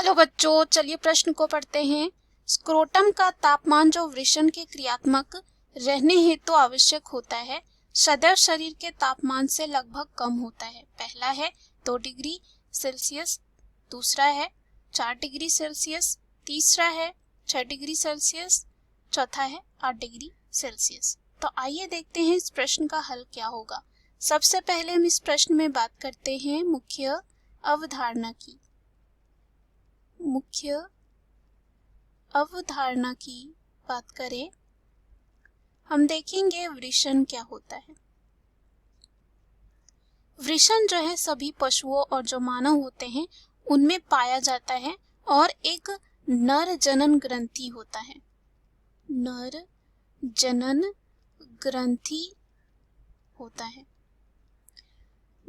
Hello बच्चों, चलिए प्रश्न को पढ़ते हैं। स्क्रोटम का तापमान जो वृषण के क्रियात्मक रहने हेतु आवश्यक होता है, सदैव शरीर के तापमान से लगभग कम होता है। पहला है 2 डिग्री सेल्सियस, दूसरा है 4 डिग्री सेल्सियस, तीसरा है 6 डिग्री सेल्सियस, चौथा है 8 डिग्री सेल्सियस। तो आइए देखते हैं इस प्रश्न का हल क्या होगा। सबसे पहले हम इस प्रश्न में बात करते हैं मुख्य अवधारणा की। मुख्य अवधारणा की बात करें, हम देखेंगे वृषण क्या होता है। वृषण जो है सभी पशुओं और जो मानव होते हैं उनमें पाया जाता है और एक नर जनन ग्रंथि होता है। नर जनन ग्रंथि होता है।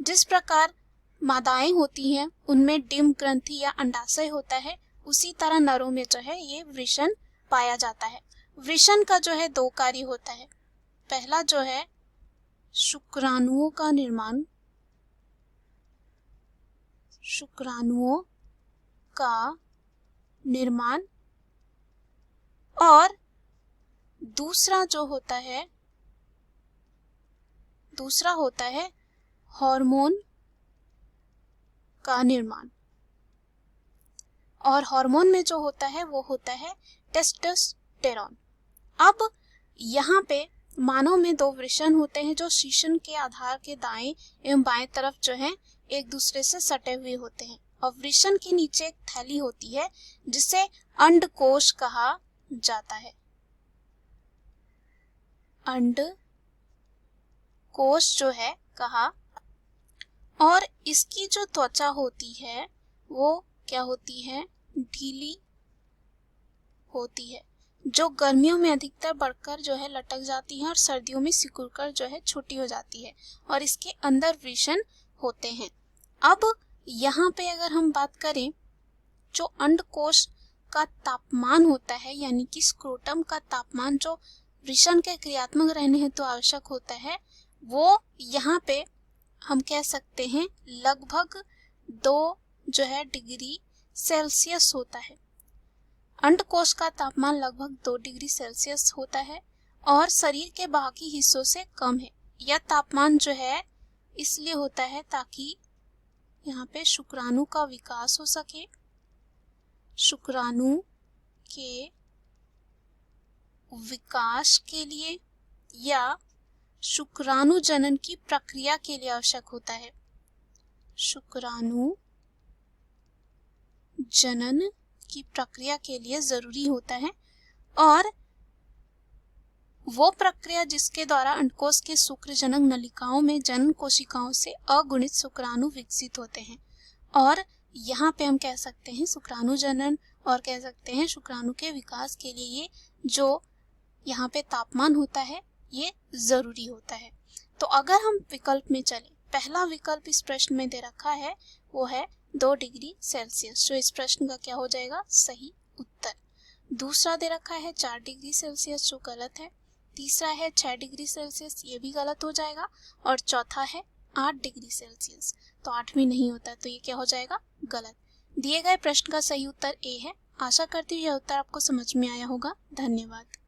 जिस प्रकार मादाएं होती हैं उनमें डिंब ग्रंथि या अंडाशय होता है, उसी तरह नरों में जो है ये वृषण पाया जाता है। वृषण का जो है 2 कार्य होता है। पहला जो है शुक्राणुओं का निर्माण, शुक्राणुओं का निर्माण, और दूसरा होता है हार्मोन का निर्माण। और हार्मोन में जो होता है वो होता है टेस्टोस्टेरोन। अब यहाँ पे मानव में 2 वृषण होते हैं जो शीशन के आधार के दाएं एवं बाएं तरफ जो है एक दूसरे से सटे हुए होते हैं। और वृषण के नीचे एक थैली होती है जिसे अंडकोश कहा जाता है। अंडकोश जो है कहा, और इसकी जो त्वचा होती है वो क्या होती है, ढीली होती है, जो गर्मियों में अधिकतर बढ़कर जो है लटक जाती है और सर्दियों में सिकुड़कर जो है छोटी हो जाती है, और इसके अंदर वृषण होते हैं। अब यहाँ पे अगर हम बात करें, जो अंडकोश का तापमान होता है यानी कि स्क्रोटम का तापमान जो वृषण के क्रियात्मक रहने हेतु तो आवश्यक होता है, वो यहाँ पे हम कह सकते हैं लगभग 2 जो है डिग्री सेल्सियस होता है। अंडकोश का तापमान लगभग 2 डिग्री सेल्सियस होता है और शरीर के बाकी हिस्सों से कम है। यह तापमान जो है इसलिए होता है ताकि यहाँ पे शुक्राणु का विकास हो सके, शुक्राणु के विकास के लिए या शुक्राणु जनन की प्रक्रिया के लिए आवश्यक होता है। शुक्राणु जनन की प्रक्रिया के लिए जरूरी होता है, और वो प्रक्रिया जिसके द्वारा अंडकोश के शुक्रजनक नलिकाओं में जनन कोशिकाओं से अगुणित शुक्राणु विकसित होते हैं। और यहाँ पे हम कह सकते हैं शुक्राणु जनन, और कह सकते हैं शुक्राणु के विकास के लिए ये जो यहाँ पे तापमान होता है ये जरूरी होता है। तो अगर हम विकल्प में चले, पहला विकल्प इस प्रश्न में दे रखा है वो है 2 डिग्री सेल्सियस, जो इस प्रश्न का क्या हो जाएगा, सही उत्तर। दूसरा दे रखा है 4 डिग्री सेल्सियस, जो गलत है। तीसरा है 6 डिग्री सेल्सियस, ये भी गलत हो जाएगा। और चौथा है 8 डिग्री सेल्सियस, तो 8 नहीं होता, तो ये क्या हो जाएगा, गलत। दिए गए प्रश्न का सही उत्तर ए है। आशा करती हूँ यह उत्तर आपको समझ में आया होगा। धन्यवाद।